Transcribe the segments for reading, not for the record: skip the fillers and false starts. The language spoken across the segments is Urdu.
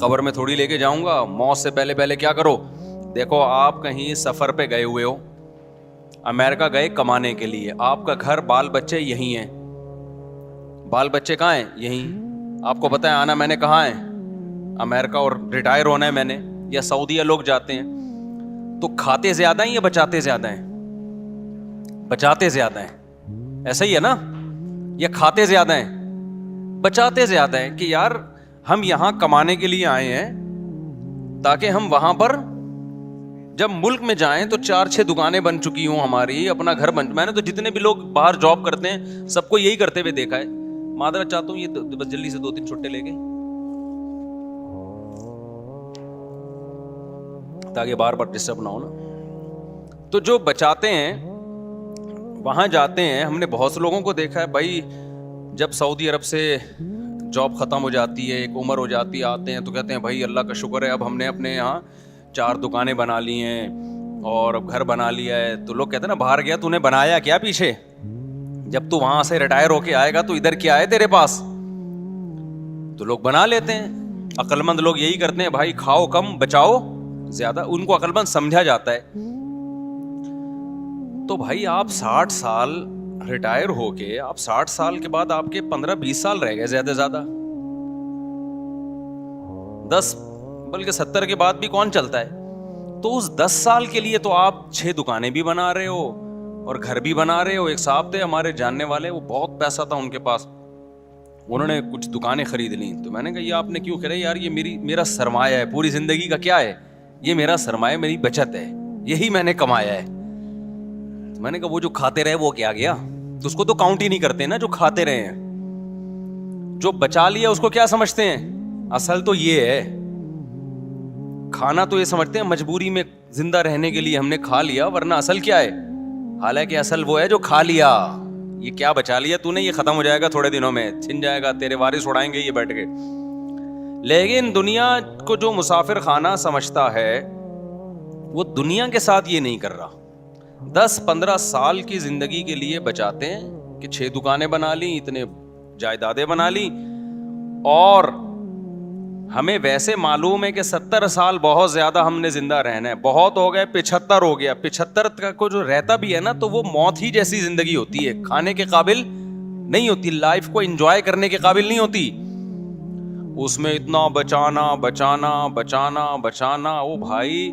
قبر میں تھوڑی لے کے جاؤں گا. موت سے پہلے پہلے کیا کرو. دیکھو آپ کہیں سفر پہ گئے ہوئے ہو, امریکہ گئے کمانے کے لیے, آپ کا گھر بال بچے یہیں ہیں. بال بچے کہاں ہیں؟ یہیں. آپ کو پتہ ہے آنا میں نے کہاں ہے؟ امریکہ, اور ریٹائر ہونا ہے میں نے. یا سعودیہ لوگ جاتے ہیں تو کھاتے زیادہ ہیں یا بچاتے زیادہ ہیں؟ بچاتے زیادہ ہیں. ایسا ہی ہے نا؟ یا کھاتے زیادہ ہیں؟ بچاتے زیادہ ہیں. کہ یار ہم یہاں کمانے کے لیے آئے ہیں تاکہ ہم وہاں پر جب ملک میں جائیں تو 4-6 دکانیں بن چکی ہوں ہماری, اپنا گھر بن. میں نے تو جتنے بھی لوگ باہر جاب کرتے ہیں سب کو یہی کرتے ہوئے دیکھا ہے. معذرت چاہتا ہوں, یہ بس جلدی سے 2-3 چھٹے لے کے, تاکہ بار بار ڈسٹرب نہ ہو نا. تو جو بچاتے ہیں وہاں جاتے ہیں. ہم نے بہت سے لوگوں کو دیکھا ہے بھائی, جب سعودی عرب سے جاب ختم ہو جاتی ہے, ایک عمر ہو جاتی ہے, آتے ہیں تو کہتے ہیں بھائی اللہ کا شکر ہے اب ہم نے اپنے یہاں 4 دکانیں بنا لی ہیں اور اب گھر بنا لیا ہے. تو لوگ کہتے ہیں نا باہر گیا تو نے بنایا کیا پیچھے؟ جب تو وہاں سے ریٹائر ہو کے آئے گا تو ادھر کیا ہے تیرے پاس؟ تو لوگ بنا لیتے ہیں. عقل مند لوگ یہی کرتے ہیں بھائی, کھاؤ کم بچاؤ زیادہ. ان کو عقل مند سمجھا جاتا ہے. تو بھائی آپ 60 سال ریٹائر ہو کے, آپ 60 سال کے بعد آپ کے 15-20 سال رہ گئے زیادہ زیادہ, 10 بلکہ 70 کے بعد بھی کون چلتا ہے. تو اس 10 سال کے لیے تو آپ 6 دکانیں بھی بنا رہے ہو اور گھر بھی بنا رہے ہو. ایک صاحب تھے ہمارے جاننے والے, وہ بہت پیسہ تھا ان کے پاس, انہوں نے کچھ دکانیں خرید لیں. تو میں نے کہا یہ آپ نے کیوں خریدا؟ یار یہ میرا سرمایہ ہے, پوری زندگی کا کیا ہے یہ میرا سرمایہ, میری بچت ہے, یہی میں نے کمایا ہے. تو میں نے کہا وہ جو کھاتے رہے وہ کیا گیا؟ تو اس کو تو کاؤنٹ ہی نہیں کرتے نا جو کھاتے رہے ہیں. جو بچا لیا اس کو کیا سمجھتے ہیں؟ اصل تو یہ ہے, کھانا تو یہ سمجھتے ہیں مجبوری میں زندہ رہنے کے لیے ہم نے کھا لیا, ورنہ اصل کیا ہے؟ حالانکہ اصل وہ ہے جو کھا لیا. یہ کیا بچا لیا تو نے, یہ ختم ہو جائے گا تھوڑے دنوں میں, چھن جائے گا, تیرے وارث اڑائیں گے یہ بیٹھ کے. لیکن دنیا کو جو مسافر خانہ سمجھتا ہے وہ دنیا کے ساتھ یہ نہیں کر رہا. 10-15 سال کی زندگی کے لیے بچاتے ہیں کہ 6 دکانیں بنا لی, اتنے جائیدادیں بنا لی, اور ہمیں ویسے معلوم ہے کہ 70 سال بہت زیادہ ہم نے زندہ رہنا ہے. بہت ہو گئے 75 ہو گیا. 75 کا کو جو رہتا بھی ہے نا تو وہ موت ہی جیسی زندگی ہوتی ہے, کھانے کے قابل نہیں ہوتی, لائف کو انجوائے کرنے کے قابل نہیں ہوتی. اس میں اتنا بچانا بچانا بچانا بچانا. او بھائی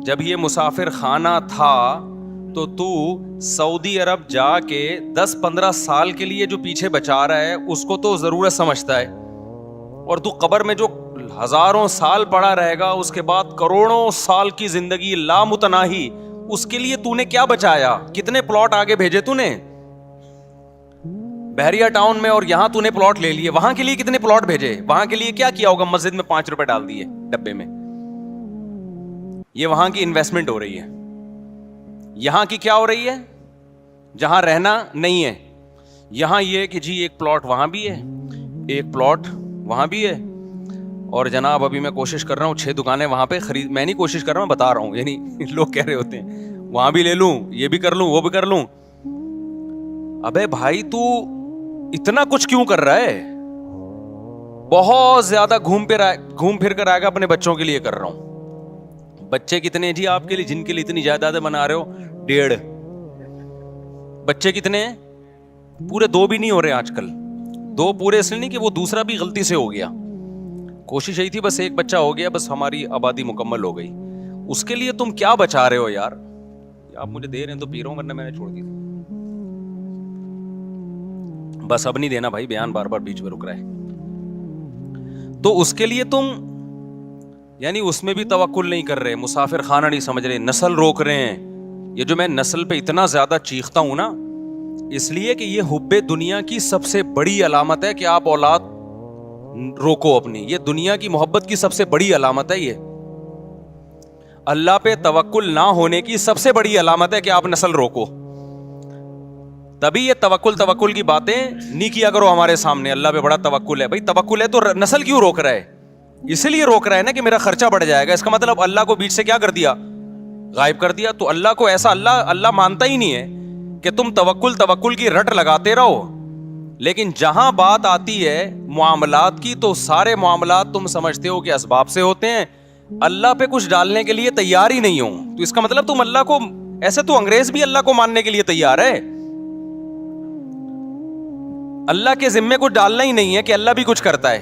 جب یہ مسافر خانہ تھا تو سعودی عرب جا کے 10-15 سال کے لیے جو پیچھے بچا رہا ہے اس کو تو ضرورت سمجھتا ہے, اور تو قبر میں جو ہزاروں سال پڑا رہے گا اس کے بعد کروڑوں سال کی زندگی لامتناہی, اس کے لیے تو نے کیا بچایا؟ کتنے پلاٹ آگے بھیجے تو نے بحریہ ٹاؤن میں, اور یہاں تو نے پلاٹ لے لیے, وہاں کے لیے کتنے پلاٹ بھیجے؟ وہاں کے لیے کیا کیا ہوگا؟ مسجد میں 5 روپے ڈال دیے ڈبے میں. یہ وہاں کی انویسٹمنٹ ہو رہی ہے. یہاں کی کیا ہو رہی ہے؟ جہاں رہنا نہیں ہے, یہاں یہ کہ جی ایک پلاٹ وہاں بھی ہے, ایک پلاٹ وہاں بھی ہے, اور جناب ابھی میں کوشش کر رہا ہوں 6 دکانیں وہاں پہ خرید. میں نہیں کوشش کر رہا ہوں, بتا رہا ہوں, یعنی لوگ کہہ رہے ہوتے ہیں وہاں بھی لے لوں, یہ بھی کر لوں, وہ بھی کر لوں. ابے بھائی تو اتنا کچھ کیوں کر رہا ہے؟ بہت زیادہ گھوم پھر کر آئے گا. اپنے بچوں کے لیے کر رہا ہوں. بچے کتنے ہیں جی آپ کے لیے جن کے لیے اتنی جائیدادیں بنا رہے ہو؟ 1.5 بچے کتنے ہیں؟ پورے 2 بھی نہیں ہو رہے آج کل. 2 پورے اس لیے نہیں کہ وہ دوسرا بھی غلطی سے ہو گیا, کوشش یہی تھی بس 1 بچہ ہو گیا, بس ہماری آبادی مکمل ہو گئی. اس کے لیے تم کیا بچا رہے ہو یار؟ آپ مجھے دے رہے ہیں تو پی رہا ہوں, ورنہ میں نے چھوڑ دی. بس اب نہیں دینا بھائی, بیان بار بار بیچ میں رک رہا ہے. تو اس کے لیے تم یعنی اس میں بھی توکل نہیں کر رہے, مسافر خانہ نہیں سمجھ رہے, نسل روک رہے ہیں. یہ جو میں نسل پہ اتنا زیادہ چیختا ہوں نا, اس لیے کہ یہ حب دنیا کی سب سے بڑی علامت ہے کہ آپ اولاد روکو اپنی. یہ دنیا کی محبت کی سب سے بڑی علامت ہے. یہ اللہ پہ توکل نہ ہونے کی سب سے بڑی علامت ہے کہ آپ نسل روکو. تبھی یہ توکل کی باتیں نہیں کیا کرو ہمارے سامنے. اللہ پہ بڑا توکل ہے. بھائی توکل ہے تو نسل کیوں روک رہا ہے؟ اسی لیے روک رہا ہے نا کہ میرا خرچہ بڑھ جائے گا. اس کا مطلب اللہ کو بیچ سے کیا کر دیا؟ غائب کر دیا. تو اللہ کو ایسا اللہ مانتا ہی نہیں ہے کہ تم توکل کی رٹ لگاتے رہو لیکن جہاں بات آتی ہے معاملات کی تو سارے معاملات تم سمجھتے ہو کہ اسباب سے ہوتے ہیں, اللہ پہ کچھ ڈالنے کے لیے تیار ہی نہیں ہو, تو اس کا مطلب تم اللہ کو, ایسے تو انگریز بھی اللہ کو ماننے کے لیے تیار ہے, اللہ کے ذمے کچھ ڈالنا ہی نہیں ہے کہ اللہ بھی کچھ کرتا ہے.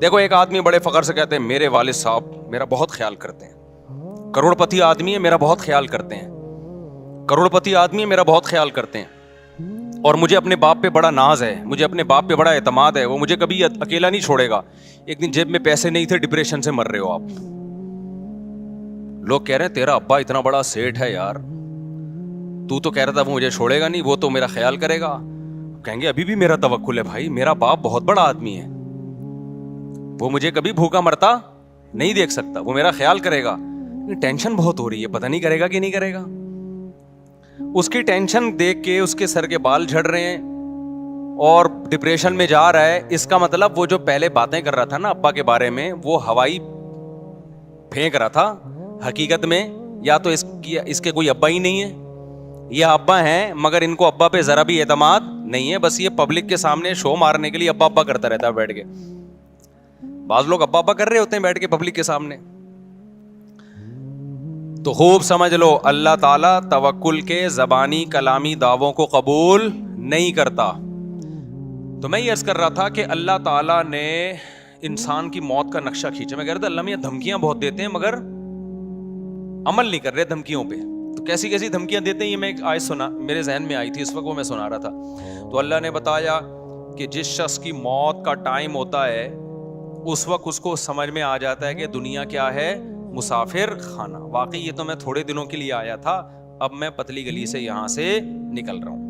دیکھو ایک آدمی بڑے فخر سے کہتے ہیں میرے والد صاحب میرا بہت خیال کرتے ہیں, کروڑ پتی آدمی ہے میرا بہت خیال کرتے ہیں, کروڑ پتی آدمی ہے میرا بہت خیال کرتے ہیں, اور مجھے اپنے باپ پہ بڑا ناز ہے, مجھے اپنے باپ پہ بڑا اعتماد ہے, وہ مجھے کبھی اکیلا نہیں چھوڑے گا. ایک دن جیب میں پیسے نہیں تھے, ڈپریشن سے مر رہے ہو آپ, لوگ کہہ رہے ہیں تیرا ابا اتنا بڑا سیٹ ہے یار, تو کہہ رہا تھا وہ مجھے چھوڑے گا نہیں, وہ تو میرا خیال کرے گا. کہیں گے ابھی بھی میرا توکل ہے بھائی, میرا باپ بہت بڑا آدمی ہے, وہ مجھے کبھی بھوکا مرتا نہیں دیکھ سکتا, وہ میرا خیال کرے گا. ٹینشن بہت ہو رہی ہے, پتہ نہیں کرے گا کہ نہیں کرے گا. اس کی ٹینشن دیکھ کے اس کے سر کے بال جھڑ رہے ہیں اور ڈپریشن میں جا رہا ہے. اس کا مطلب وہ جو پہلے باتیں کر رہا تھا نا ابا کے بارے میں, وہ ہوائی پھینک رہا تھا. حقیقت میں یا تو اس کے کوئی ابا ہی نہیں ہے, یہ ابا ہیں مگر ان کو ابا پہ ذرا بھی اعتماد نہیں ہے, بس یہ پبلک کے سامنے شو مارنے کے لیے ابا ابا کرتا رہتا ہے بیٹھ کے. بعض لوگ ابا ابا کر رہے ہوتے ہیں بیٹھ کے پبلک کے سامنے. تو خوب سمجھ لو اللہ تعالیٰ توکل کے زبانی کلامی دعووں کو قبول نہیں کرتا. تو میں یہ عرض کر رہا تھا کہ اللہ تعالیٰ نے انسان کی موت کا نقشہ کھینچا. میں کہہ رہا تھا اللہ میاں دھمکیاں بہت دیتے ہیں مگر عمل نہیں کر رہے دھمکیوں پہ. تو کیسی کیسی دھمکیاں دیتے ہیں, یہ میں ایک آیت سنا, میرے ذہن میں آئی تھی اس وقت, وہ میں سنا رہا تھا. تو اللہ نے بتایا کہ جس شخص کی موت کا ٹائم ہوتا ہے اس وقت اس کو سمجھ میں آ جاتا ہے کہ دنیا کیا ہے, مسافر خانہ. واقعی یہ تو میں تھوڑے دنوں کے لیے آیا تھا, اب میں پتلی گلی سے یہاں سے نکل رہا ہوں.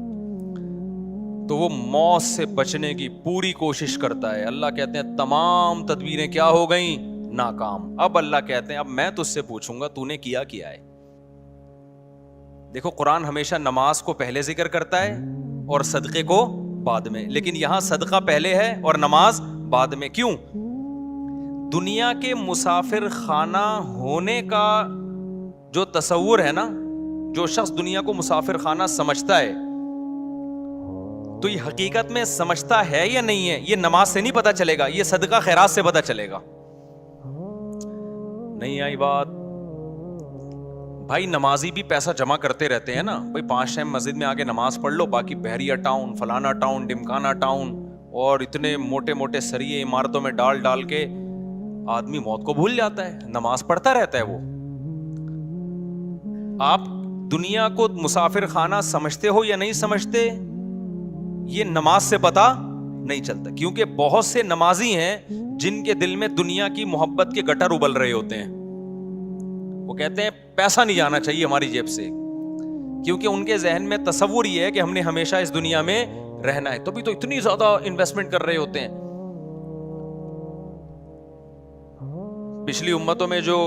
تو وہ موت سے بچنے کی پوری کوشش کرتا ہے. اللہ کہتے ہیں تمام تدبیریں کیا ہو گئیں, ناکام. اب اللہ کہتے ہیں اب میں تجھ سے پوچھوں گا تو نے کیا ہے. دیکھو قرآن ہمیشہ نماز کو پہلے ذکر کرتا ہے اور صدقے کو بعد میں, لیکن یہاں صدقہ پہلے ہے اور نماز بعد میں. کیوں؟ دنیا کے مسافر خانہ ہونے کا جو تصور ہے نا, جو شخص دنیا کو مسافر خانہ سمجھتا ہے تو یہ حقیقت میں سمجھتا ہے یا نہیں ہے, یہ نماز سے نہیں پتا چلے گا, یہ صدقہ خیرات سے پتا چلے گا. نہیں آئی بات؟ بھائی نمازی بھی پیسہ جمع کرتے رہتے ہیں نا بھائی, 5 ٹائم مسجد میں آ کے نماز پڑھ لو, باقی بحریہ ٹاؤن, فلانا ٹاؤن, ڈمکانا ٹاؤن اور اتنے موٹے موٹے سریے عمارتوں میں ڈال کے آدمی موت کو بھول جاتا ہے, نماز پڑھتا رہتا ہے وہ. آپ دنیا کو مسافر خانہ سمجھتے ہو یا نہیں سمجھتے, یہ نماز سے پتا نہیں چلتا. کیونکہ بہت سے نمازی ہیں جن کے دل میں دنیا کی محبت کے گٹر ابل رہے ہوتے ہیں. وہ کہتے ہیں پیسہ نہیں جانا چاہیے ہماری جیب سے, کیونکہ ان کے ذہن میں تصور یہ ہے کہ ہم نے ہمیشہ اس دنیا میں رہنا ہے, تبھی تو اتنی زیادہ انویسٹمنٹ کر رہے ہوتے ہیں. پچھلی امتوں میں جو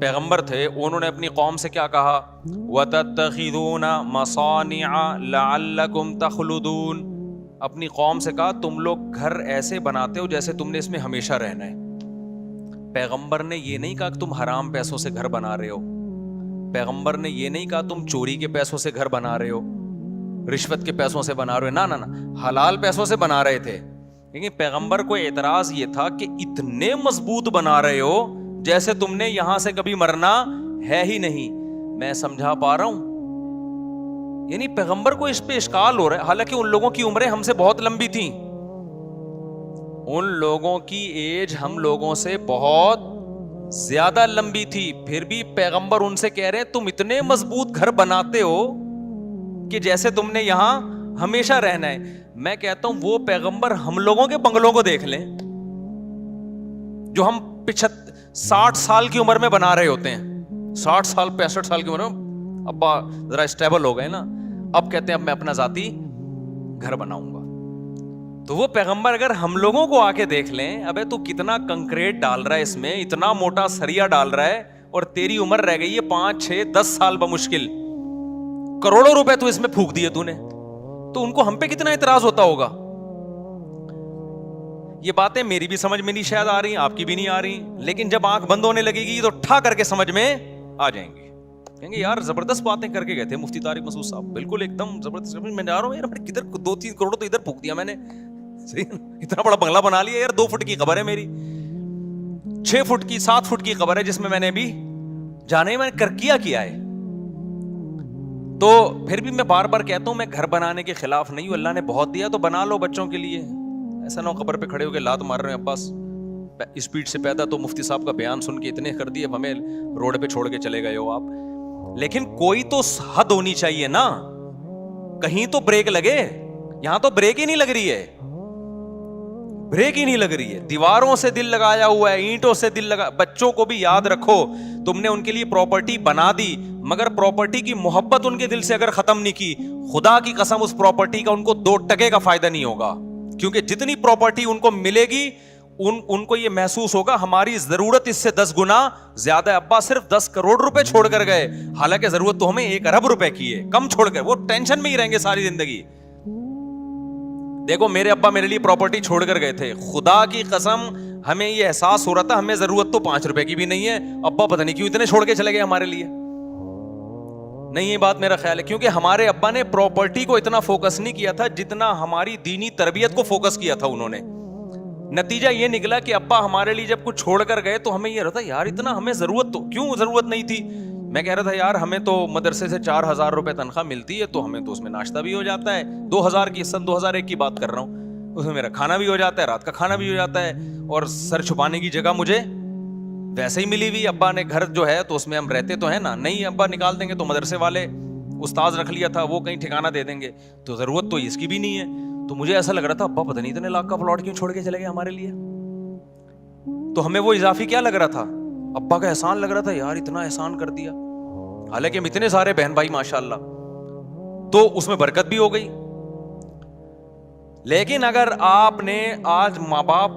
پیغمبر تھے انہوں نے اپنی قوم سے کیا کہا, وَتَتَّخِذُونَ مَصَانِعَ لَعَلَّكُمْ تَخْلُدُونَ. اپنی قوم سے کہا تم لوگ گھر ایسے بناتے ہو جیسے تم نے اس میں ہمیشہ رہنا ہے. پیغمبر نے یہ نہیں کہا کہ تم حرام پیسوں سے گھر بنا رہے ہو, پیغمبر نے یہ نہیں کہا تم چوری کے پیسوں سے گھر بنا رہے ہو, رشوت کے پیسوں سے بنا رہے ہو, نہ حلال پیسوں سے بنا رہے تھے. لیکن پیغمبر کو اعتراض یہ تھا کہ اتنے مضبوط بنا رہے ہو جیسے تم نے یہاں سے کبھی مرنا ہے ہی نہیں. میں سمجھا پا رہا ہوں؟ یعنی پیغمبر کو اس پہ اشکال ہو رہا ہے, حالانکہ ان لوگوں کی عمریں ہم سے بہت لمبی تھیں, ان لوگوں کی ایج ہم لوگوں سے بہت زیادہ لمبی تھی, پھر بھی پیغمبر ان سے کہہ رہے ہیں تم اتنے مضبوط گھر بناتے ہو کہ جیسے تم نے یہاں ہمیشہ رہنا ہے. میں کہتا ہوں وہ پیغمبر ہم لوگوں کے بنگلوں کو دیکھ لیں جو ہم 60 سال کی عمر میں بنا رہے ہوتے ہیں, 60 سال 65 سال کی عمر میں ابا ذرا اسٹیبل ہو گئے نا, اب کہتے ہیں اب میں اپنا ذاتی گھر بناؤں گا. تو وہ پیغمبر اگر ہم لوگوں کو آ کے دیکھ لیں, ابے تو کتنا کنکریٹ ڈال رہا ہے اس میں, اتنا موٹا سریا ڈال رہا ہے اور تیری عمر رہ گئی ہے 5 6 10 سال بمشکل, کروڑوں روپے تو اس میں پھونک دیے تو نے, تو ان کو ہم پہ کتنا اعتراض ہوتا ہوگا. یہ باتیں میری بھی سمجھ میں نہیں شاید آ رہی, آپ کی بھی نہیں آ رہی, لیکن جب آنکھ بند ہونے لگے گی تو ٹھا کر کے سمجھ میں آ جائیں گی. کہیں گے یار زبردست باتیں کر کے گئے تھے مفتی طارق مسعود صاحب, بالکل ایک دم زبردست. میں جا رہا ہوں یار, کدھر 2-3 کروڑ تو ادھر پھونک دیا میں نے, اتنا بڑا بنگلہ بنا لیا یار. 2 فٹ کی قبر ہے میری, 6 فٹ کی 7 فٹ کی قبر ہے جس میں نے ابھی جانے میں نے کیا ہے. تو پھر بھی میں بار بار کہتا ہوں میں گھر بنانے کے خلاف نہیں ہوں, اللہ نے بہت دیا تو بنا لو بچوں کے لیے. ایسا نہ ہو قبر پہ کھڑے ہو کے لات مار رہے ہیں عباس اسپیڈ سے پیدا, تو مفتی صاحب کا بیان سن کے اتنے کر دیے, اب ہمیں روڈ پہ چھوڑ کے چلے گئے ہو آپ. لیکن کوئی تو حد ہونی چاہیے نا, کہیں تو بریک لگے. یہاں تو بریک ہی نہیں لگ رہی ہے, بریک ہی نہیں لگ رہی ہے. دیواروں سے دل لگایا ہوا ہے, اینٹوں سے دل لگا. بچوں کو بھی یاد رکھو, تم نے ان کے لیے پراپرٹی بنا دی, مگر پراپرٹی کی محبت ان کے دل سے اگر ختم نہیں کی, خدا کی قسم اس پراپرٹی کا ان کو 2 ٹکے کا فائدہ نہیں ہوگا. کیونکہ جتنی پراپرٹی ان کو ملے گی ان کو یہ محسوس ہوگا ہماری ضرورت اس سے 10 گنا زیادہ. ابا صرف 10 کروڑ روپے چھوڑ کر گئے, حالانکہ ضرورت تو ہمیں 1 ارب روپے کی ہے. کم چھوڑ کر, وہ ٹینشن میں ہی رہیں گے ساری زندگی. دیکھو میرے ابا میرے لیے پراپرٹی چھوڑ کر گئے تھے, خدا کی قسم ہمیں یہ احساس ہو رہا تھا ہمیں ضرورت تو 5 روپے کی بھی نہیں ہے, ابا پتہ نہیں کیوں اتنے چھوڑ کے چلے گئے ہمارے لیے. نہیں, یہ بات میرا خیال ہے, کیونکہ ہمارے ابا نے پراپرٹی کو اتنا فوکس نہیں کیا تھا جتنا ہماری دینی تربیت کو فوکس کیا تھا انہوں نے. نتیجہ یہ نکلا کہ ابا ہمارے لیے جب کچھ چھوڑ کر گئے تو ہمیں یہ رہتا یار اتنا ہمیں ضرورت تو کیوں ضرورت نہیں تھی. میں کہہ رہا تھا یار ہمیں تو مدرسے سے 4,000 روپے تنخواہ ملتی ہے, تو ہمیں تو اس میں ناشتہ بھی ہو جاتا ہے. 2000 کی سن 2001 کی بات کر رہا ہوں, اس میں میرا کھانا بھی ہو جاتا ہے, رات کا کھانا بھی ہو جاتا ہے, اور سر چھپانے کی جگہ مجھے ویسے ہی ملی ہوئی. ابا نے گھر جو ہے تو اس میں ہم رہتے تو ہیں نا, نہیں ابا نکال دیں گے تو مدرسے والے استاذ رکھ لیا تھا, وہ کہیں ٹھکانہ دے دیں گے, تو ضرورت تو اس کی بھی نہیں ہے. تو مجھے ایسا لگ رہا تھا ابا پتہ نہیں اتنے لاکھ کا پلاٹ کیوں چھوڑ کے چلے گئے ہمارے لیے. تو ہمیں وہ اضافی کیا لگ رہا تھا, ابا کا احسان لگ رہا تھا, یار اتنا احسان کر دیا. حالانکہ ہم اتنے سارے بہن بھائی ماشاءاللہ, تو اس میں برکت بھی ہو گئی. لیکن اگر آپ نے آج ماں باپ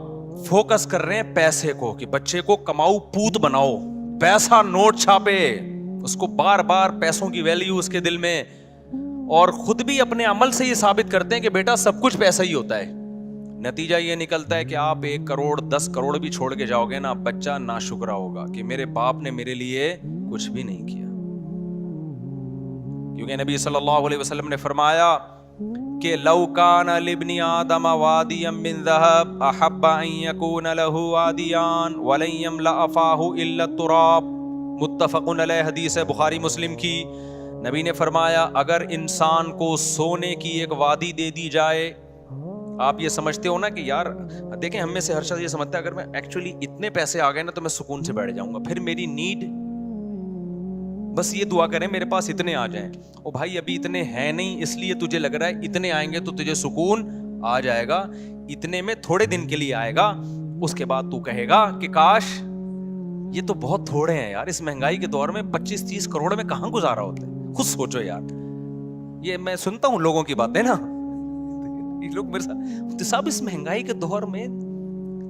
فوکس کر رہے ہیں پیسے کو, کہ بچے کو کماؤ پوت بناؤ, پیسہ نوٹ چھاپے, اس کو بار بار پیسوں کی ویلیو اس کے دل میں, اور خود بھی اپنے عمل سے یہ ثابت کرتے ہیں کہ بیٹا سب کچھ پیسہ ہی ہوتا ہے. نتیجہ یہ نکلتا ہے کہ آپ 1 کروڑ 10 کروڑ بھی چھوڑ کے جاؤ گے نا, بچہ ناشکرا ہوگا کہ میرے باپ نے میرے لیے کچھ بھی نہیں کیا. کیونکہ نبی صلی اللہ علیہ وسلم نے فرمایا کہ لو کان لابن آدم وادیا من ذهب احب ان يكون له وادیان ولن يملأ فاه الا التراب. متفق علیہ, حدیث ہے بخاری مسلم کی. نبی نے فرمایا اگر انسان کو سونے کی ایک وادی دے دی جائے, آپ یہ سمجھتے ہو نا کہ یار دیکھیں ہم میں سے ہر شخص یہ سمجھتا ہے اگر میں ایکچولی اتنے پیسے آ گئے نا تو میں سکون سے بیٹھ جاؤں گا, پھر میری نیڈ بس یہ دعا کریں میرے پاس اتنے آ جائیں. او بھائی ابھی اتنے ہیں نہیں, اس لیے تجھے لگ رہا ہے اتنے آئیں گے تو تجھے سکون آ جائے گا. اتنے میں تھوڑے دن کے لیے آئے گا, اس کے بعد تو کہے گا کہ کاش یہ تو بہت تھوڑے ہیں یار, اس مہنگائی کے دور میں 25-30 کروڑ میں کہاں گزارا ہوتا ہے. خود سوچو یار, یہ میں سنتا ہوں لوگوں کی باتیں نا, لوگ میرے ساتھ صاحب اس مہنگائی کے دور میں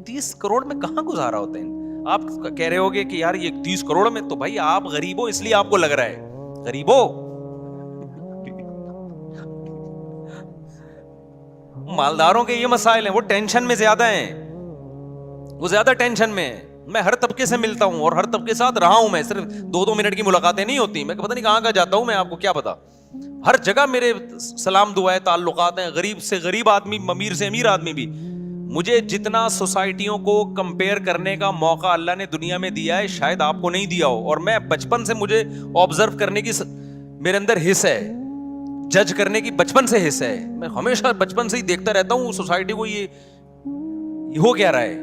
30 کروڑ میں کہاں گزارا ہوتا ہے. آپ کہہ رہے ہوگے کہ یار یہ 30 کروڑ میں, تو بھائی آپ غریب ہو اس لیے آپ کو لگ رہا ہے غریب ہو. مالداروں کے یہ مسائل ہیں, وہ ٹینشن میں زیادہ ہیں, وہ زیادہ ٹینشن میں ہیں. میں ہر طبقے سے ملتا ہوں اور ہر طبقے کے ساتھ رہا ہوں, میں صرف 2-2 منٹ کی ملاقاتیں نہیں ہوتی, میں پتہ نہیں کہاں جاتا ہوں, میں آپ کو کیا پتا. ہر جگہ میرے سلام دعائیں تعلقات ہیں, غریب سے غریب آدمی, امیر سے امیر آدمی بھی. مجھے جتنا سوسائٹیوں کو کمپیئر کرنے کا موقع اللہ نے دنیا میں دیا ہے شاید آپ کو نہیں دیا ہو, اور میں بچپن سے مجھے آبزرو کرنے کی میرے اندر حص ہے, جج کرنے کی بچپن سے حص ہے. میں ہمیشہ بچپن سے ہی دیکھتا رہتا ہوں سوسائٹی کو, یہ ہو کیا رہا ہے.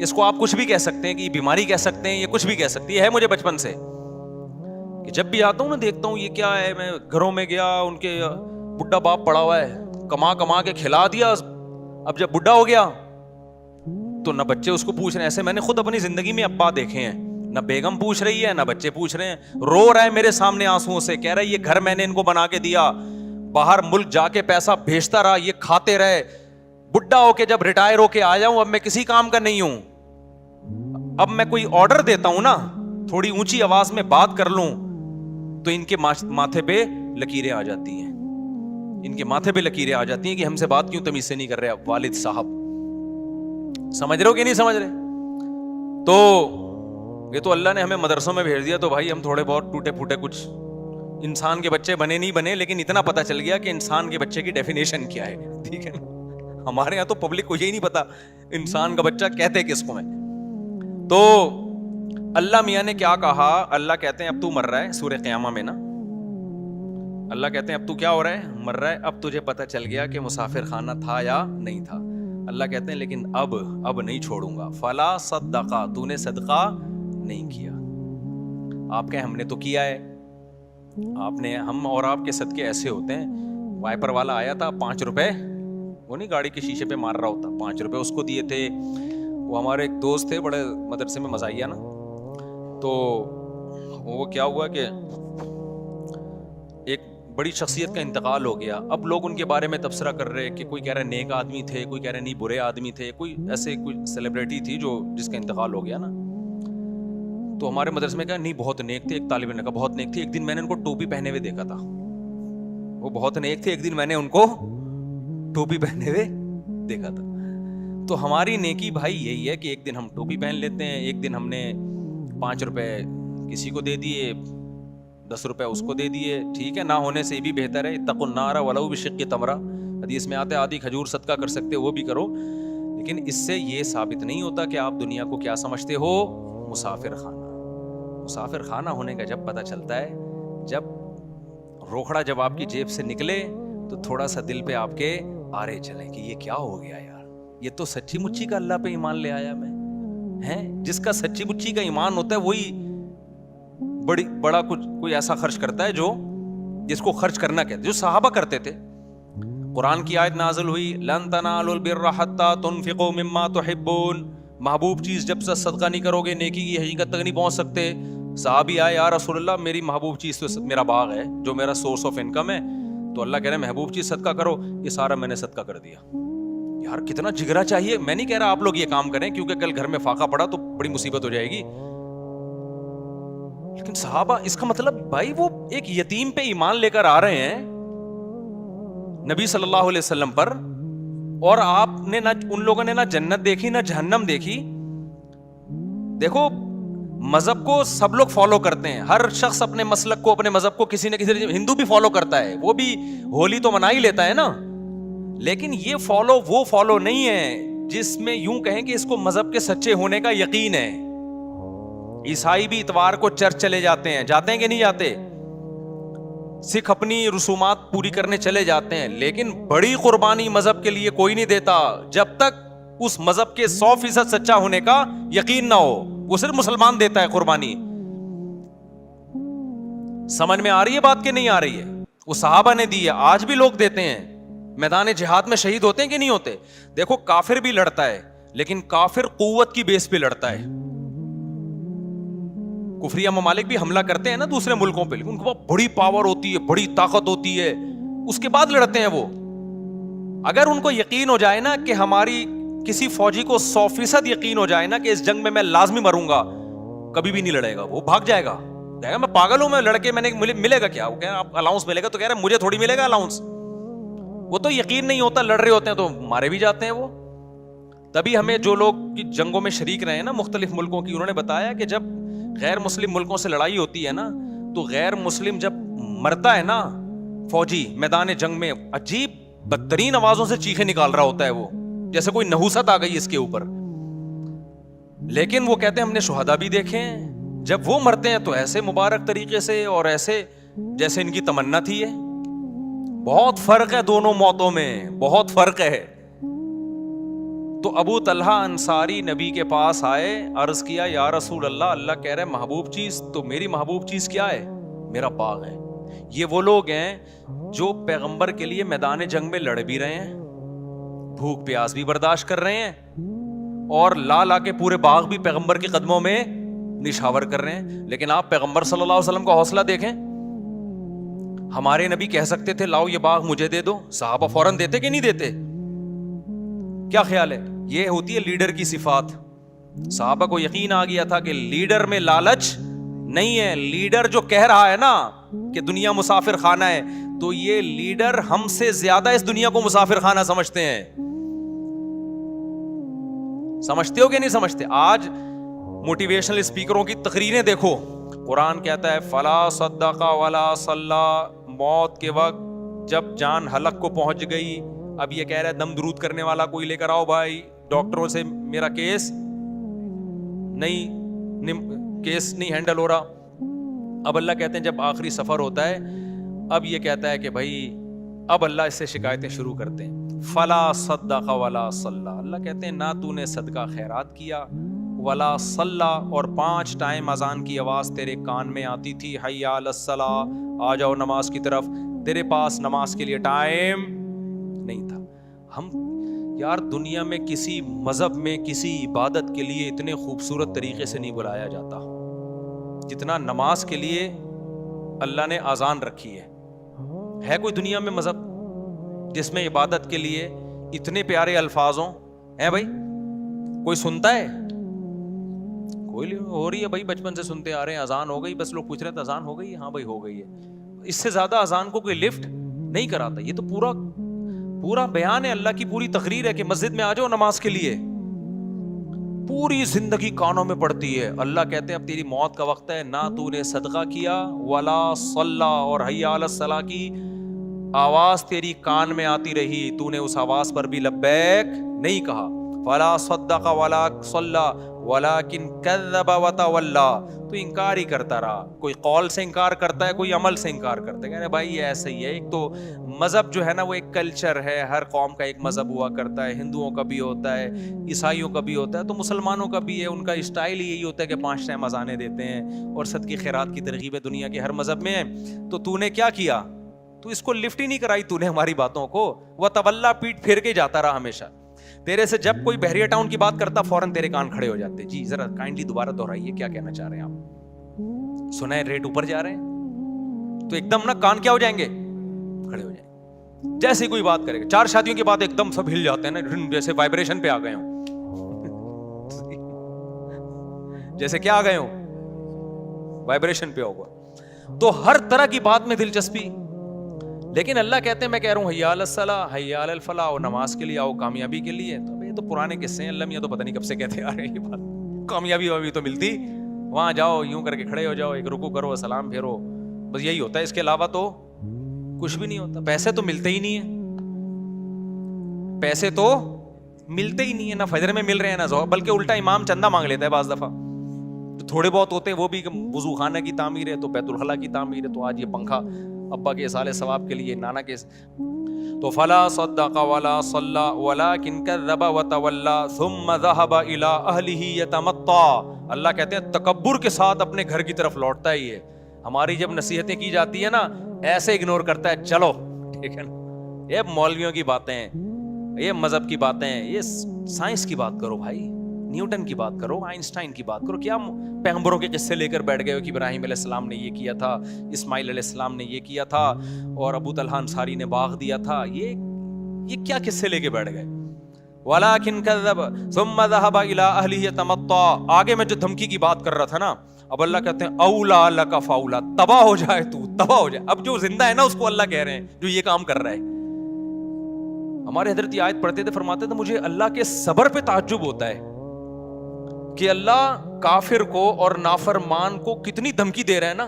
اس کو آپ کچھ بھی کہہ سکتے ہیں کہ یہ بیماری کہہ سکتے ہیں, یہ کچھ بھی کہہ سکتی ہے. یہ ہے مجھے بچپن سے کہ جب بھی آتا ہوں نا دیکھتا ہوں یہ کیا ہے. میں گھروں میں گیا, ان کے بڈھا باپ پڑا ہوا ہے, کما کے کھلا دیا, اب جب بڈھا ہو گیا تو نہ بچے اس کو پوچھ رہے ہیں. ایسے میں نے خود اپنی زندگی میں ابا دیکھے ہیں, نہ بیگم پوچھ رہی ہے نہ بچے پوچھ رہے ہیں. رو رہا ہے میرے سامنے آنسوؤں سے, کہہ رہا ہے یہ گھر میں نے ان کو بنا کے دیا, باہر ملک جا کے پیسہ بھیجتا رہا, یہ کھاتے رہے, بڈھا ہو کے جب ریٹائر ہو کے آیا ہوں اب میں کسی کام کا نہیں ہوں. اب میں کوئی آرڈر دیتا ہوں نا, تھوڑی اونچی آواز میں بات کر لوں تو ان کے ماتھے پہ لکیریں آ جاتی ہیں, ان کے ماتھے پہ لکیریں آ جاتی ہیں کہ ہم سے بات کیوں تمیز سے نہیں کر رہے والد صاحب. سمجھ رہے ہو کہ نہیں سمجھ رہے؟ تو یہ تو اللہ نے ہمیں مدرسوں میں بھیج دیا تو بھائی ہم تھوڑے بہت ٹوٹے پھوٹے کچھ انسان کے بچے بنے نہیں بنے, لیکن اتنا پتا چل گیا کہ انسان کے بچے کی ڈیفینیشن کیا ہے, ٹھیک ہے. ہمارے یہاں تو پبلک کو یہی نہیں پتا انسان کا بچہ کہتے کس کو میں. تو اللہ میاں نے کیا کہا, اللہ کہتے ہیں اب تو مر رہا ہے, سورہ قیامہ میں نا اللہ کہتے ہیں اب تو کیا ہو رہا ہے, مر رہا ہے. اب تجھے پتا چل گیا کہ مسافر خانہ تھا یا نہیں تھا. اللہ کہتے ہیں لیکن اب نہیں چھوڑوں گا. فلا صدقہ, تو نے صدقہ نہیں کیا. آپ کہیں ہم نے تو کیا ہے, آپ نے, ہم اور آپ کے صدقے ایسے ہوتے ہیں. وائپر والا آیا تھا 5 روپے, وہ نہیں گاڑی کے شیشے پہ مار رہا ہوتا, 5 روپے اس کو دیے تھے. وہ ہمارے ایک دوست تھے بڑے مدرسے میں مزاحیہ نا, تو وہ کیا ہوا کہ ایک بڑی شخصیت کا انتقال ہو گیا. اب لوگ ان کے بارے میں تبصرہ کر رہے کہ کوئی کہہ رہا ہے نیک آدمی تھے, کوئی کہہ رہا ہے نہیں برے آدمی تھے, کوئی ایسے کوئی سیلیبریٹی تھی جو جس کا انتقال ہو گیا نا. تو ہمارے مدرسے میں کہا نہیں بہت نیک تھے. ایک طالب علم نے کہا بہت نیک تھے. ایک دن میں نے ان کو ٹوپی پہنے ہوئے دیکھا تھا. وہ بہت نیک تھے, ایک دن میں نے ان کو ٹوپی پہنے ہوئے دیکھا تھا. تو ہماری نیکی بھائی یہی ہے کہ ایک دن ہم ٹوپی پہن لیتے ہیں, ایک دن ہم نے 5 روپے کسی کو دے دیے, 10 روپے اس کو دے دیے, ٹھیک ہے. نہ ہونے سے بھی بہتر ہے. اتقوا النار ولو بشق تمرہ, حدیث میں آتا ہے آدھی کھجور صدقہ کر سکتے وہ بھی کرو. لیکن اس سے یہ ثابت نہیں ہوتا کہ آپ دنیا کو کیا سمجھتے ہو, مسافر خانہ. مسافر خانہ ہونے کا جب پتہ چلتا ہے, جب روکھڑا جب آپ کی جیب سے نکلے تو تھوڑا سا دل پہ آپ کے آرے چلیں کہ یہ کیا ہو گیا یار, یہ تو سچی مچی کا اللہ پہ ایمان لے آیا میں ہیں. جس کا سچی مچی کا ایمان ہوتا ہے وہی بڑا کچھ کوئی ایسا خرچ کرتا ہے جو جس کو خرچ کرنا کہتے, جو صحابہ کرتے تھے. قرآن کی آیت نازل ہوئی لن تنالوا البر حتى تنفقوا مما تحبون, محبوب چیز جب سے صدقہ نہیں کرو گے نیکی کی حقیقت تک نہیں پہنچ سکتے. صحابی آئے یا رسول اللہ میری محبوب چیز تو میرا باغ ہے جو میرا سورس آف انکم ہے. تو اللہ کہہ رہے ہیں محبوب چیز صدقہ کرو. یہ سارا میں نے صدقہ کر دیا. یار کتنا جگرا چاہیے. میں نہیں کہہ رہا آپ لوگ یہ کام کریں کیونکہ کل گھر میں فاقہ پڑا تو بڑی مصیبت ہو جائے گی, لیکن صحابہ, اس کا مطلب بھائی وہ ایک یتیم پہ ایمان لے کر آ رہے ہیں نبی صلی اللہ علیہ وسلم پر, اور آپ نے نہ ان لوگوں نے نہ جنت دیکھی نہ جہنم دیکھی. دیکھو مذہب کو سب لوگ فالو کرتے ہیں, ہر شخص اپنے مسلک کو اپنے مذہب کو کسی نہ کسی, ہندو بھی فالو کرتا ہے, وہ بھی ہولی تو منا ہی لیتا ہے نا, لیکن یہ وہ فالو نہیں ہے جس میں یوں کہیں کہ اس کو مذہب کے سچے ہونے کا یقین ہے. عیسائی بھی اتوار کو چرچ چلے جاتے ہیں کہ نہیں جاتے, سکھ اپنی رسومات پوری کرنے چلے جاتے ہیں, لیکن بڑی قربانی مذہب کے لیے کوئی نہیں دیتا جب تک اس مذہب کے 100% سچا ہونے کا یقین نہ ہو. وہ صرف مسلمان دیتا ہے قربانی. سمجھ میں آ رہی ہے بات کہ نہیں آ رہی ہے؟ وہ صحابہ نے دی ہے, آج بھی لوگ دیتے ہیں. میدان جہاد میں شہید ہوتے ہیں کہ نہیں ہوتے؟ دیکھو کافر بھی لڑتا ہے, لیکن کافر قوت کی بیس پہ لڑتا ہے. کفریہ ممالک بھی حملہ کرتے ہیں نا دوسرے ملکوں پہ, لیکن ان کے پاس بڑی پاور ہوتی ہے, بڑی طاقت ہوتی ہے, اس کے بعد لڑتے ہیں وہ. اگر ان کو یقین ہو جائے نا کہ ہماری کسی فوجی کو 100% یقین ہو جائے نا کہ اس جنگ میں میں لازمی مروں گا, کبھی بھی نہیں لڑے گا, وہ بھاگ جائے گا, کہے گا میں پاگل ہوں, میں لڑکے میں نے ملے گا کیا, وہ کہہ رہا آپ الاؤنس ملے گا, تو کہہ رہا مجھے تھوڑی ملے گا الاؤنس. وہ تو یقین نہیں ہوتا, لڑ رہے ہوتے ہیں تو مارے بھی جاتے ہیں وہ. تبھی ہمیں جو لوگ جنگوں میں شریک رہے ہیں نا مختلف ملکوں کی, انہوں نے بتایا کہ جب غیر مسلم ملکوں سے لڑائی ہوتی ہے نا تو غیر مسلم جب مرتا ہے نا فوجی میدان جنگ میں, عجیب بدترین آوازوں سے چیخیں نکال رہا ہوتا ہے وہ, جیسے کوئی نحوست آ گئی اس کے اوپر. لیکن وہ کہتے ہیں ہم نے شہداء بھی دیکھے ہیں, جب وہ مرتے ہیں تو ایسے مبارک طریقے سے اور ایسے جیسے ان کی تمنا تھی ہے. بہت فرق ہے دونوں موتوں میں, بہت فرق ہے. تو ابو طلحہ انصاری نبی کے پاس آئے, عرض کیا یا رسول اللہ, اللہ کہہ رہے محبوب چیز, تو میری محبوب چیز کیا ہے؟ میرا باغ ہے. یہ وہ لوگ ہیں جو پیغمبر کے لیے میدان جنگ میں لڑ بھی رہے ہیں, بھوک پیاس بھی برداشت کر رہے ہیں, اور لا کے پورے باغ بھی پیغمبر کے قدموں میں نشاور کر رہے ہیں. لیکن آپ پیغمبر صلی اللہ علیہ وسلم کا حوصلہ دیکھیں, ہمارے نبی کہہ سکتے تھے لاؤ یہ باغ مجھے دے دو, صحابہ فوراً دیتے کہ نہیں دیتے؟ کیا خیال ہے؟ یہ ہوتی ہے لیڈر کی صفات. صحابہ کو یقین آ گیا تھا کہ لیڈر میں لالچ نہیں ہے. لیڈر جو کہہ رہا ہے نا کہ دنیا مسافر خانہ ہے, تو یہ لیڈر ہم سے زیادہ اس دنیا کو مسافر خانہ سمجھتے ہیں. سمجھتے ہو کہ نہیں سمجھتے؟ آج موٹیویشنل اسپیکروں کی تقریریں دیکھو. قرآن کہتا ہے فلا صدق ولا صلی, موت کے وقت جب جان حلق کو پہنچ گئی, اب یہ کہہ رہا ہے دم درود کرنے والا کوئی لے کر آؤ بھائی, ڈاکٹروں سے میرا کیس نہیں ہینڈل ہو رہا. اب اللہ کہتے ہیں جب آخری سفر ہوتا ہے, اب یہ کہتا ہے کہ بھائی اب اللہ اس سے شکایتیں شروع کرتے ہیں. فلا صدق ولا صلی, اللہ کہتے ہیں نہ تو نے صدقہ خیرات کیا, ولا صلی, اور 5 ٹائم اذان کی آواز تیرے کان میں آتی تھی, حی علی الصلاۃ, آ جاؤ نماز کی طرف, تیرے پاس نماز کے لیے ٹائم نہیں تھا. ہم یار دنیا میں کسی مذہب میں کسی عبادت کے لیے اتنے خوبصورت طریقے سے نہیں بلایا جاتا جتنا نماز کے لیے اللہ نے اذان رکھی ہے. ہے کوئی دنیا میں مذہب جس میں عبادت کے لیے اتنے پیارے الفاظ ہوں؟ ہے بھائی کوئی سنتا ہے؟ کوئی ہو رہی ہے بھائی, بچپن سے سنتے آ رہے ہیں, اذان ہو گئی, بس لوگ پوچھ رہے تھے اذان ہو گئی, ہاں بھائی ہو گئی ہے. اس سے زیادہ اذان کو کوئی لفٹ نہیں کراتا. یہ تو پورا بیان ہے, اللہ کی پوری تقریر ہے کہ مسجد میں آ جاؤ نماز کے لیے. پوری زندگی کانوں میں پڑتی ہے. اللہ کہتے ہیں اب تیری موت کا وقت ہے, نہ تو نے صدقہ کیا ولا صلی, اور حی علی الصلاۃ کی آواز تیری کان میں آتی رہی, تو نے اس آواز پر بھی لبیک نہیں کہا. فلا صدق ولا صلی ولکن کذب وتولی, تو انکار ہی کرتا رہا. کوئی قول سے انکار کرتا ہے, کوئی عمل سے انکار کرتا ہے. کہنے بھائی یہ ایسے ہی ہے. ایک تو مذہب جو ہے نا وہ ایک کلچر ہے, ہر قوم کا ایک مذہب ہوا کرتا ہے. ہندوؤں کا بھی ہوتا ہے, عیسائیوں کا بھی ہوتا ہے, تو مسلمانوں کا بھی ہے. ان کا اسٹائل ہی یہی ہوتا ہے کہ 5 ٹائم اذانیں دیتے ہیں اور صدقے خیرات کی ترغیب ہے دنیا کے ہر مذہب میں ہے. تو نے کیا کیا؟ تو اس کو لفٹ ہی نہیں کرائی تو نے ہماری باتوں کو. وتولی, پیٹ پھیر کے جاتا رہا ہمیشہ. تیرے سے جب کوئی بحریہ ٹاؤن کی بات کرتا فوراً تیرے کان کھڑے ہو جاتے. جی ذرا کائنڈلی دوبارہ دہرائیے, کیا کہنا چاہ رہے ہیں آپ؟ سنا ہے ریٹ اوپر جا رہے ہیں, تو ایک دم نا کان کیا ہو جائیں گے, کھڑے ہو جائیں گے. جیسے کوئی بات کرے گا, 4 شادیوں کے بعد ایک دم سب ہل جاتے ہیں نا, جیسے وائبریشن پہ آ گئے ہوں. جیسے کیا آ گئے ہوں, وائبریشن پہ ہوگا. تو ہر طرح کی بات میں دلچسپی. لیکن اللہ کہتے ہیں میں کہہ رہا ہوں حی علی الصلاۃ حی علی الفلاح, اور نماز کے لیے آؤ کامیابی کے لیے. تو یہ تو پرانے قصے ہیں, اللہ میاں تو پتہ نہیں کب سے کہتے آ رہے ہیں یہ بات. کامیابی ابھی تو ملتی, وہاں جاؤ یوں کر کے کھڑے ہو جاؤ, ایک رکوع کرو, سلام پھیرو, بس یہی ہوتا ہے. اس کے علاوہ تو کچھ بھی نہیں ہوتا. پیسے تو ملتے ہی نہیں ہیں, پیسے تو ملتے ہی نہیں ہے, نہ فجر میں مل رہے ہیں نہ ظہر, بلکہ الٹا امام چندہ مانگ لیتا ہے بعض دفعہ. تو تھوڑے بہت ہوتے ہیں وہ بھی, وضو خانہ کی تعمیر ہے تو بیت الخلاء کی تعمیر ہے, تو آج یہ پنکھا ابا کے اصال ثواب کے لیے, نانا کے. تو فلا صدق ولا صلی ولکن کذب وتولی ثم ذهب الى اهله يتمطى. اللہ کہتے ہیں تکبر کے ساتھ اپنے گھر کی طرف لوٹتا ہے. یہ ہماری جب نصیحتیں کی جاتی ہے نا, ایسے اگنور کرتا ہے, چلو ٹھیک ہے نا, یہ مولویوں کی باتیں ہیں, یہ مذہب کی باتیں ہیں, یہ سائنس کی بات کرو بھائی, نیوٹن کی بات کرو, آئنسٹائن کی بات کرو. کیا پیغمبروں کے قصے لے کر بیٹھ گئے ہو کہ ابراہیم علیہ السلام نے یہ کیا تھا, اسماعیل علیہ السلام نے یہ کیا تھا, اور ابو طلحہ انصاری نے باغ دیا تھا. یہ کیا قصے لے کے بیٹھ گئے؟ ولکن کذب ثم ذهب الى اهله يتمطى. آگے میں جو دھمکی کی بات کر رہا تھا نا, اب اللہ کہتے ہیں اولا لک فاولا, تباہ ہو جائے تو, تباہ ہو جائے. اب جو زندہ ہے نا اس کو اللہ کہہ رہے ہیں جو یہ کام کر رہا ہے. ہمارے حضرت یہ آیت پڑھتے تھے, فرماتے تھے مجھے اللہ کے صبر پہ تعجب ہوتا ہے کہ اللہ کافر کو اور نافرمان کو کتنی دھمکی دے رہا ہے نا,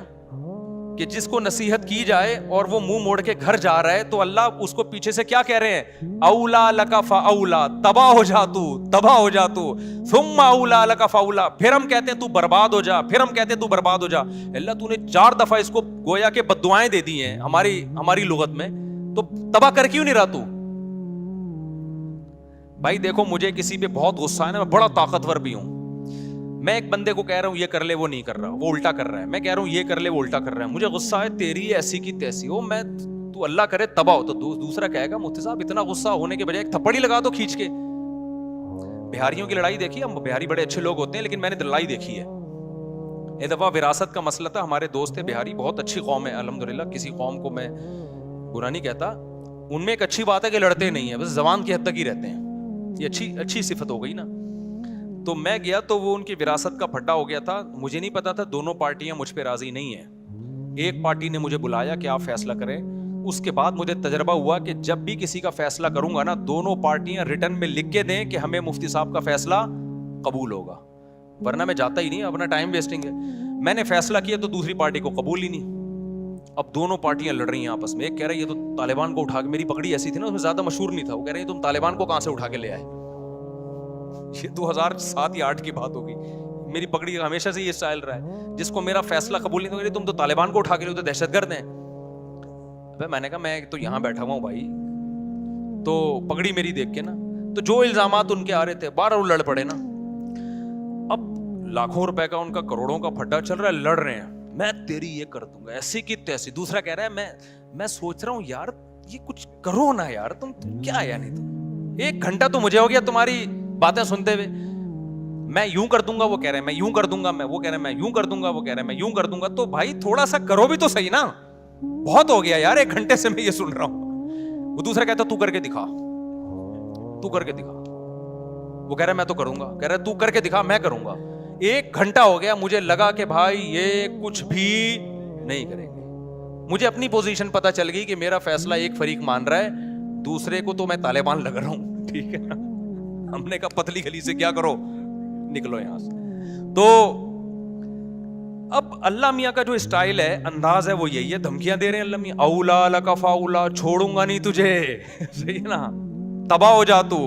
کہ جس کو نصیحت کی جائے اور وہ منہ موڑ کے گھر جا رہا ہے تو اللہ اس کو پیچھے سے کیا کہہ رہے ہیں, اولا لک فاولا, تباہ ہو جا تو, تباہ ہو جا تو, ثم اولا لک فاولا. پھر ہم کہتے ہیں تو برباد ہو جا, پھر ہم کہتے ہیں تو برباد ہو جا. اللہ تو نے 4 دفعہ اس کو گویا کہ بددعائیں دے دی ہیں ہماری لغت میں, تو تباہ کر کیوں نہیں رہا تو؟ بھائی دیکھو مجھے کسی پہ بہت غصہ ہے نا, میں بڑا طاقتور بھی ہوں, میں ایک بندے کو کہہ رہا ہوں یہ کر لے, وہ نہیں کر رہا, وہ الٹا کر رہا ہے. میں کہہ رہا ہوں یہ کر لے, وہ الٹا کر رہا ہے. مجھے غصہ ہے, تیری ایسی کی تیسی ہو, میں تو اللہ کرے تباہ ہو. تو دوسرا کہے گا مفتی صاحب اتنا غصہ ہونے کے بجائے ایک تھپڑ ہی لگا دو کھینچ کے. بہاریوں کی لڑائی دیکھی, ہم بہاری بڑے اچھے لوگ ہوتے ہیں, لیکن میں نے لڑائی دیکھی ہے. ایک دفعہ وراثت کا مسئلہ تھا, ہمارے دوست تھے بہاری, بہت اچھی قوم ہے الحمدللہ, کسی قوم کو میں برا نہیں کہتا. ان میں ایک اچھی بات ہے کہ لڑتے نہیں ہیں, بس زبان کی حد تک ہی رہتے ہیں. یہ اچھی صفت ہو گئی نا. تو میں گیا تو وہ ان کی وراثت کا پھڈا ہو گیا تھا. مجھے نہیں پتا تھا دونوں پارٹیاں مجھ پہ راضی نہیں ہیں. ایک پارٹی نے مجھے بلایا کہ آپ فیصلہ کریں. اس کے بعد مجھے تجربہ ہوا کہ جب بھی کسی کا فیصلہ کروں گا نا, دونوں پارٹیاں ریٹن میں لکھ کے دیں کہ ہمیں مفتی صاحب کا فیصلہ قبول ہوگا. ورنہ میں جاتا ہی نہیں, اپنا ٹائم ویسٹنگ ہے. میں نے فیصلہ کیا تو دوسری پارٹی کو قبول ہی نہیں. اب دونوں پارٹیاں لڑ رہی ہیں آپس میں. ایک کہہ رہا ہے یہ تو طالبان کو اٹھا کے, میری پگڑی ایسی تھی نا اس میں زیادہ مشہور نہیں تھا, وہ کہہ رہے ہیں تم طالبان کو کہاں سے اٹھا کے لے آئے. یہ 2007 یا 2008 کی بات ہوگی. میری پگڑی ہمیشہ سے یہ اسٹائل رہا ہے. جس کو میرا فیصلہ قبول نہیں تھا, تم تو طالبان کو اٹھا کے لے, تو دہشت گرد ہیں. میں نے کہا میں تو یہاں بیٹھا ہوا ہوں بھائی, تو پگڑی میری دیکھ کے نا, تو جو الزامات ان کے آ رہے تھے بار وہ لڑ پڑے نا. اب لاکھوں روپے کا ان کا کروڑوں کا پھڈا چل رہا ہے, لڑ رہے ہیں, میں تیری یہ کر دوں گا ایسی کی تیسی. دوسرا کہہ رہا ہے میں سوچ رہا ہوں یار یہ کچھ کرو نا یار, تم کیا یعنی تم 1 گھنٹہ تو مجھے ہو گیا تمہاری باتیں سنتے ہوئے. میں یوں کر دوں گا, وہ کہہ رہے ہیں میں یوں کر دوں گا, وہ کہہ رہے ہیں میں یوں کر دوں گا, وہ کہہ رہے ہیں میں یوں کر دوں گا. تو بھائی تھوڑا سا کرو بھی تو صحیح نا, بہت ہو گیا یار 1 گھنٹے سے میں یہ سن رہا ہوں. وہ دوسرا کہتا تو کر کے دکھا, تو کر کے دکھا. وہ کہہ رہا ہے میں تو کروں گا, کہہ رہا ہے تو کر کے دکھا, میں کروں گا. 1 گھنٹہ ہو گیا, مجھے لگا کہ بھائی یہ کچھ بھی نہیں کریں گے. مجھے اپنی پوزیشن پتا چل گئی کہ میرا فیصلہ ایک فریق مان رہا ہے, دوسرے کو تو میں طالبان لگ رہا ہوں. ٹھیک ہے نا, ہم نے کہا پتلی گلی سے کیا کرو, نکلو یہاں سے. تو اب اللہ میاں کا جو اسٹائل ہے, انداز ہے, وہ یہی ہے. دھمکیاں دے رہے ہیں اللہ میاں, اولا لک فاولا, چھوڑوں گا نہیں تجھے. صحیح ہے نا, تباہ ہو جا تو.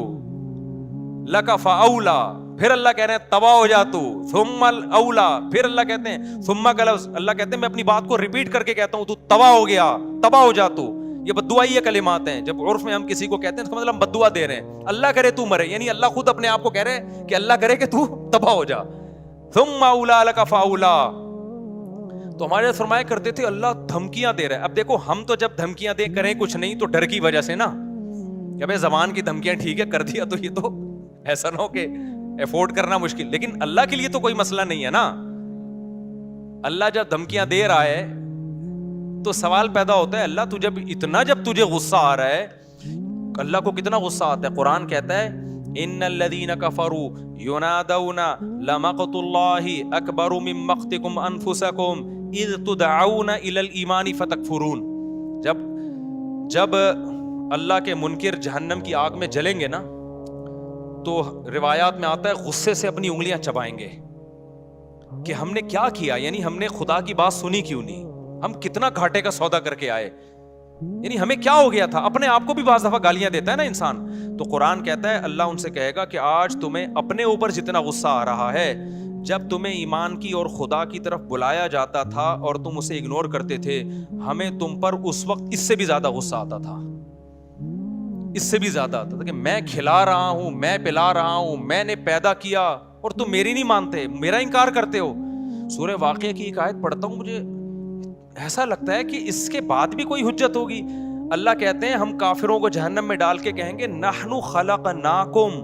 لک فاولا, پھر اللہ کہہ رہے ہیں تباہ ہو جا تو. ثم الاولا, پھر اللہ کہتے ہیں ثم کا لفظ, اللہ کہتے ہیں میں اپنی بات کو ریپیٹ کر کے کہتا ہوں, تو تباہ ہو گیا, تباہ ہو جا تو. یہ بددعائی کلمات ہیں. جب عرف میں ہم کسی کو کہتے ہیں اس کا مطلب ہم بددعا دے رہے ہیں. اللہ کرے تو مرے, یعنی اللہ خود اپنے آپ کو کہہ رہے ہیں کہ اللہ کرے کہ تو تباہ ہو جا. ثم اولا لک فاولا. تو ہمارے فرمایا کرتے تھے اللہ دھمکیاں دے رہا ہے. اب دیکھو ہم تو جب دھمکیاں دے کریں کچھ نہیں تو ڈر کی وجہ سے نا, کہ بھائی زبان کی دھمکیاں ٹھیک ہے کر دیا, تو یہ تو ایسا نہ ہو کہ افورڈ کرنا مشکل. لیکن اللہ کے لیے تو کوئی مسئلہ نہیں ہے نا. اللہ جب دھمکیاں دے رہا ہے تو سوال پیدا ہوتا ہے, اللہ تو جب تجھے غصہ آ رہا ہے, اللہ کو کتنا غصہ آتا ہے. قرآن کہتا ہے ان الذین کفروا ینادون لمقت اللہ اکبر من مقتکم انفسکم اذ تدعون الی الایمان فتکفرون. جب اللہ کے منکر جہنم کی آگ میں جلیں گے نا, تو روایات میں آتا ہے غصے سے اپنی انگلیاں چبائیں گے کہ ہم نے کیا کیا, یعنی ہم نے خدا کی بات سنی کیوں نہیں, ہم کتنا گھاٹے کا سودا کر کے آئے, یعنی ہمیں کیا ہو گیا تھا. اپنے آپ کو بھی بعض دفعہ گالیاں دیتا ہے نا انسان. تو قرآن کہتا ہے اللہ ان سے کہے گا کہ آج تمہیں اپنے اوپر جتنا غصہ آ رہا ہے, جب تمہیں ایمان کی اور خدا کی طرف بلایا جاتا تھا اور تم اسے اگنور کرتے تھے, ہمیں تم پر اس وقت اس سے بھی زیادہ غصہ آتا تھا, اس سے بھی زیادہ آتا تھا کہ میں کھلا رہا ہوں, میں پلا رہا ہوں, میں نے پیدا کیا اور تم میری نہیں مانتے, میرا انکار کرتے ہو. سورہ واقعہ کی ایک آیت پڑھتا ہوں, مجھے ایسا لگتا ہے کہ اس کے بعد بھی کوئی حجت ہوگی. اللہ کہتے ہیں ہم کافروں کو جہنم میں ڈال کے کہیں گے نحن خلقناکم,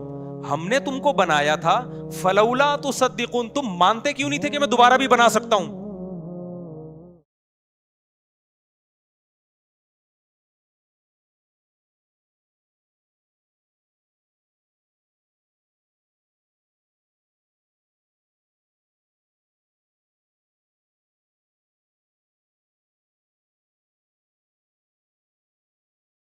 ہم نے تم کو بنایا تھا, فلولا تصدقون, تم مانتے کیوں نہیں تھے کہ میں دوبارہ بھی بنا سکتا ہوں.